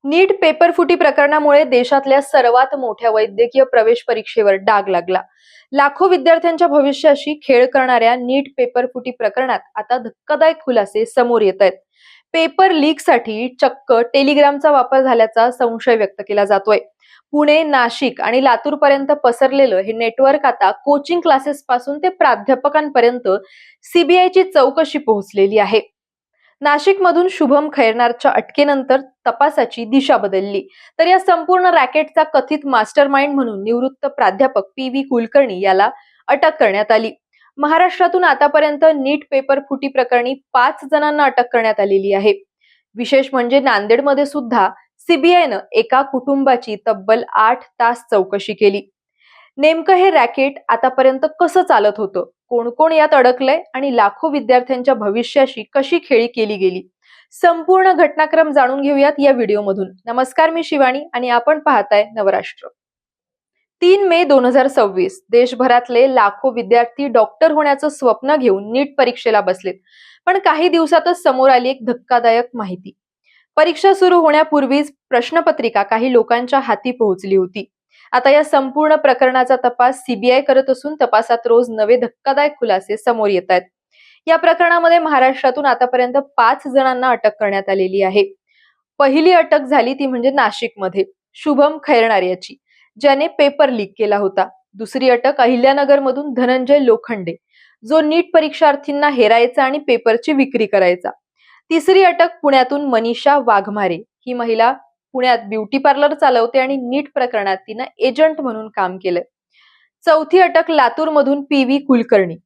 नीट paper फुटी प्रकरणामुळे देशातल्या सर्वात मोठ्या वैद्यकीय प्रवेश परीक्षेवर डाग लागला. लाखो विद्यार्थ्यांच्या भविष्याशी खेळ करणाऱ्या नीट पेपर फुटी प्रकरणात आता धक्कादायक खुलासे समोर येत आहेत. पेपर लीकसाठी चक्क टेलिग्रामचा वापर झाल्याचा संशय व्यक्त केला जातोय. पुणे, नाशिक आणि लातूर पर्यंत पसरलेलं हे नेटवर्क आता कोचिंग क्लासेस पासून ते प्राध्यापकांपर्यंत सीबीआयची चौकशी पोहोचलेली आहे. नाशिकमधून शुभम खैरनारच्या अटकेनंतर तपासाची दिशा बदलली. तर या संपूर्ण रॅकेटचा कथित मास्टरमाइंड म्हणून निवृत्त प्राध्यापक पी.व्ही. कुलकर्णी याला अटक करण्यात आली. महाराष्ट्रातून आतापर्यंत नीट पेपर फुटी प्रकरणी 5 जणांना अटक करण्यात आलेली आहे. विशेष म्हणजे नांदेडमध्ये सुद्धा सीबीआयनं एका कुटुंबाची तब्बल 8 तास चौकशी केली. नेमकं हे रॅकेट आतापर्यंत कसं चालत होतं, कोण कोण यात अडकलंय आणि लाखो विद्यार्थ्यांच्या भविष्याशी कशी खेळी केली गेली, संपूर्ण घटनाक्रम जाणून घेऊयात या व्हिडिओमधून. नमस्कार, मी शिवानी आणि आपण पाहताय नवराष्ट्र. 3 मे 2026 देशभरातले लाखो विद्यार्थी डॉक्टर होण्याचं स्वप्न घेऊन नीट परीक्षेला बसलेत. पण काही दिवसातच समोर आली एक धक्कादायक माहिती. परीक्षा सुरू होण्यापूर्वीच प्रश्नपत्रिका काही लोकांच्या हाती पोहोचली होती. आता या संपूर्ण प्रकरणाचा तपास सीबीआय करत असून तपासात रोज नवे धक्कादायक खुलासे समोर येत आहेत. या प्रकरणामध्ये महाराष्ट्रातून आतापर्यंत 5 जणांना अटक करण्यात आलेली आहे. पहिली अटक झाली ती म्हणजे नाशिकमध्ये शुभम खैरनार याची, ज्याने पेपर लीक केला होता. दुसरी अटक अहिल्यानगर मधून धनंजय लोखंडे, जो नीट परीक्षार्थींना हेरायचा आणि पेपरची विक्री करायचा. तिसरी अटक पुण्यातून मनीषा वाघमारे, ही महिला पुण्यात ब्युटी पार्लर चालवते आणि नीट प्रकरणात तिनं एजंट म्हणून काम केलंय. चौथी अटक लातूर मधून पी.व्ही. कुलकर्णी,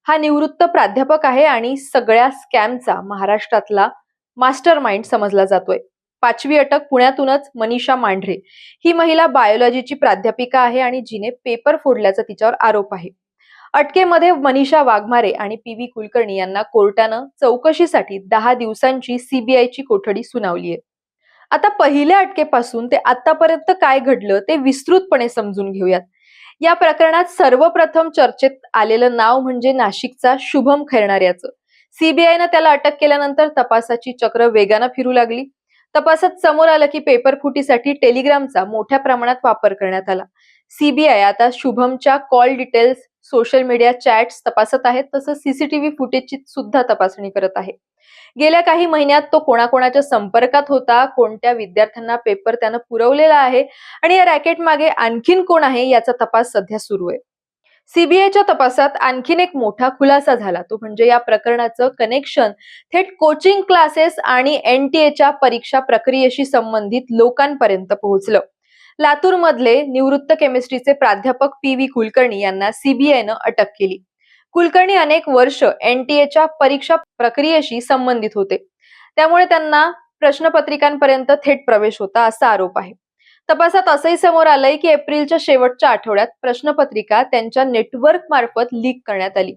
हा निवृत्त प्राध्यापक आहे आणि सगळ्या स्कॅमचा महाराष्ट्रातला मास्टर माइंड समजला जातोय. पाचवी अटक पुण्यातूनच मनीषा मांढरे, ही महिला बायोलॉजीची प्राध्यापिका आहे आणि जिने पेपर फोडल्याचा तिच्यावर आरोप आहे. अटकेमध्ये मनीषा वाघमारे आणि पी.व्ही. कुलकर्णी यांना कोर्टानं चौकशीसाठी 10 दिवसांची सीबीआयची कोठडी सुनावली आहे. आता पहिल्या अटकेपासून ते आतापर्यंत काय घडलं ते विस्तृतपणे समजून घेऊयात. या प्रकरणात सर्वप्रथम चर्चेत आलेलं नाव म्हणजे नाशिकचा शुभम खैरनार याचं. सीबीआयनं त्याला अटक केल्यानंतर तपासाची चक्र वेगानं फिरू लागली. तपासात समोर आलं की पेपर फुटीसाठी टेलिग्रामचा मोठ्या प्रमाणात वापर करण्यात आला. सीबीआय आता शुभमच्या call details, social media chats तपासत आहेत, तसंच सीसीटीव्ही फुटेजची सुद्धा तपासणी करत आहे. गेल्या काही महिन्यात तो कोणाकोणाच्या संपर्कात होता, कोणत्या विद्यार्थ्यांना पेपर त्यानं पुरवलेला आहे आणि या रॅकेट मागे आणखीन कोण आहे याचा तपास सध्या सुरू आहे. सीबीआयच्या तपासात आणखीन एक मोठा खुलासा झाला, तो म्हणजे या प्रकरणाचं कनेक्शन थेट कोचिंग क्लासेस आणि एनटीएच्या परीक्षा प्रक्रियेशी संबंधित लोकांपर्यंत पोहोचलं. लातूर मधले निवृत्त केमिस्ट्रीचे प्राध्यापक पी.व्ही. कुलकर्णी यांना सीबीआयनं अटक केली. कुलकर्णी अनेक वर्ष एनटीएच्या परीक्षा प्रक्रियेशी संबंधित होते, त्यामुळे त्यांना प्रश्नपत्रिकांपर्यंत थेट प्रवेश होता असा आरोप आहे. तपासात असंही समोर आलंय की एप्रिलच्या शेवटच्या आठवड्यात प्रश्नपत्रिका त्यांच्या नेटवर्क मार्फत लीक करण्यात आली.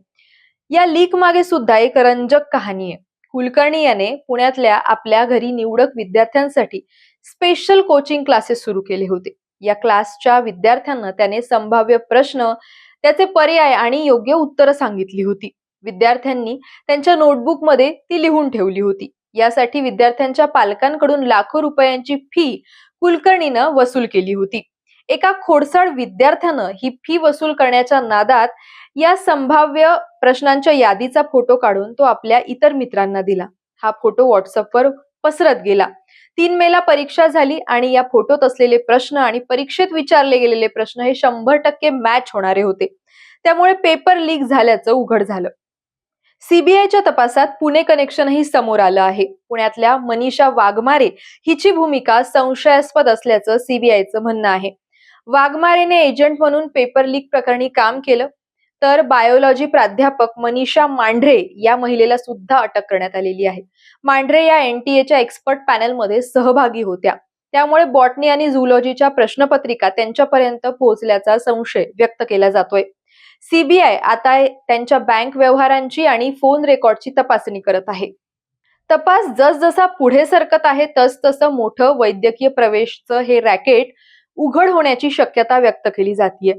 या लीक मागे सुद्धा एक रंजक कहाणी आहे. कुलकर्णी याने पुण्यातल्या आपल्या घरी निवडक विद्यार्थ्यांसाठी स्पेशल कोचिंग क्लासेस सुरू केले होते. या क्लासच्या विद्यार्थ्यांना त्याने संभाव्य प्रश्न, त्याचे पर्याय आणि योग्य उत्तरं सांगितली होती. विद्यार्थ्यांनी त्यांच्या नोटबुकमध्ये ती लिहून ठेवली होती. यासाठी विद्यार्थ्यांच्या पालकांकडून लाखो रुपयांची फी कुलकर्णीनं वसूल केली होती. एका खोडसाळ विद्यार्थ्यानं ही फी वसूल करण्याच्या नादात या संभाव्य प्रश्नांच्या यादीचा फोटो काढून तो आपल्या इतर मित्रांना दिला. हा फोटो व्हॉट्सअपवर पसरत गेला. 3 मेला परीक्षा झाली आणि या फोटोत असलेले प्रश्न आणि परीक्षेत विचारले गेलेले प्रश्न हे 100% मॅच होणारे होते. त्यामुळे पेपर लीक झाल्याचं उघड झालं. सीबीआयच्या तपासात पुणे कनेक्शनही समोर आलं आहे. पुण्यातल्या मनीषा वाघमारे हिची भूमिका संशयास्पद असल्याचं सीबीआयचं म्हणणं आहे. वाघमारेने एजंट म्हणून पेपर लीक प्रकरणी काम केलं. तर बायोलॉजी प्राध्यापक मनीषा मांढरे या महिलेला सुद्धा अटक करण्यात आलेली आहे. मांढरे या एनटीएच्या एक्सपर्ट पॅनलमध्ये सहभागी होत्या, त्यामुळे बॉटनी आणि झूलॉजीच्या प्रश्नपत्रिका त्यांच्यापर्यंत पोहोचल्याचा संशय व्यक्त केला जातोय. सीबीआय आता त्यांच्या बँक व्यवहारांची आणि फोन रेकॉर्डची तपासणी करत आहे. तपास जसजसा पुढे सरकत आहे तसतसं मोठं वैद्यकीय प्रवेशचं हे रॅकेट उघड होण्याची शक्यता व्यक्त केली जातीये.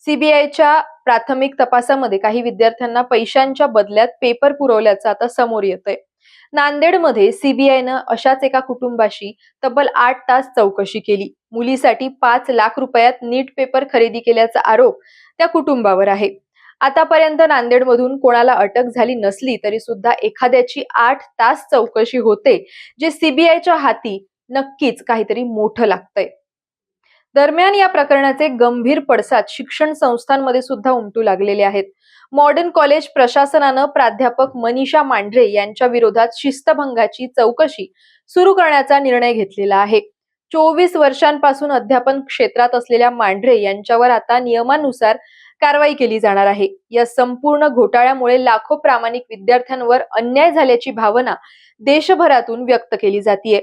सीबीआयच्या प्राथमिक तपासामध्ये काही विद्यार्थ्यांना पैशांच्या बदल्यात पेपर पुरवल्याचं आता समोर येतंय. नांदेडमध्ये सीबीआयनं अशाच एका कुटुंबाशी तब्बल 8 तास चौकशी केली. मुलीसाठी 5 लाख रुपयात नीट पेपर खरेदी केल्याचा आरोप त्या कुटुंबावर आहे. आतापर्यंत नांदेडमधून कोणाला अटक झाली नसली तरी सुद्धा एखाद्याची 8 तास चौकशी होते, जे सीबीआयच्या हाती नक्कीच काहीतरी मोठं लागतंय. दरम्यान या प्रकरणाचे गंभीर पडसाद शिक्षण संस्थांमध्ये सुद्धा उमटू लागलेले आहेत. मॉडर्न कॉलेज प्रशासनानं प्राध्यापक मनीषा मांढरे यांच्या विरोधात शिस्तभंगाची चौकशी सुरू करण्याचा निर्णय घेतलेला आहे. 24 वर्षांपासून अध्यापन क्षेत्रात असलेल्या मांढरे यांच्यावर आता नियमानुसार कारवाई केली जाणार आहे. या संपूर्ण घोटाळ्यामुळे लाखो प्रामाणिक विद्यार्थ्यांवर अन्याय झाल्याची भावना देशभरातून व्यक्त केली जातीये.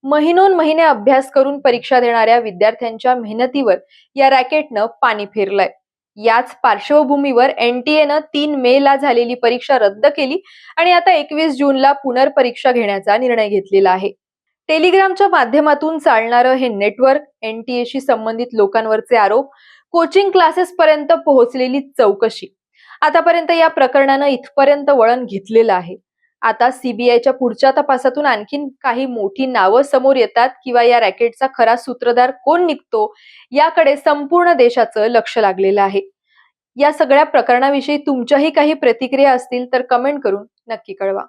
महिनोन-महिने अभ्यास करून परीक्षा देणाऱ्या विद्यार्थ्यांच्या मेहनतीवर या रॅकेटनं पाणी फिरलंय. याच पार्श्वभूमीवर एनटीएनं 3 मेला झालेली परीक्षा रद्द केली आणि आता 21 जूनला पुनर्परीक्षा घेण्याचा निर्णय घेतलेला आहे. टेलिग्रामच्या माध्यमातून चालणारं हे नेटवर्क, एनटीएशी संबंधित लोकांवरचे आरोप, कोचिंग क्लासेस पर्यंत पोहोचलेली चौकशी, आतापर्यंत या प्रकरणानं इथपर्यंत वळण घेतलेलं आहे. आता सीबीआयच्या पुढच्या तपासातून आणखीन काही मोठी नावं समोर येतात किंवा या रॅकेटचा खरा सूत्रधार कोण निघतो, याकडे संपूर्ण देशाचं लक्ष लागलेलं आहे. या सगळ्या प्रकरणाविषयी तुमच्याही काही प्रतिक्रिया असतील तर कमेंट करून नक्की कळवा.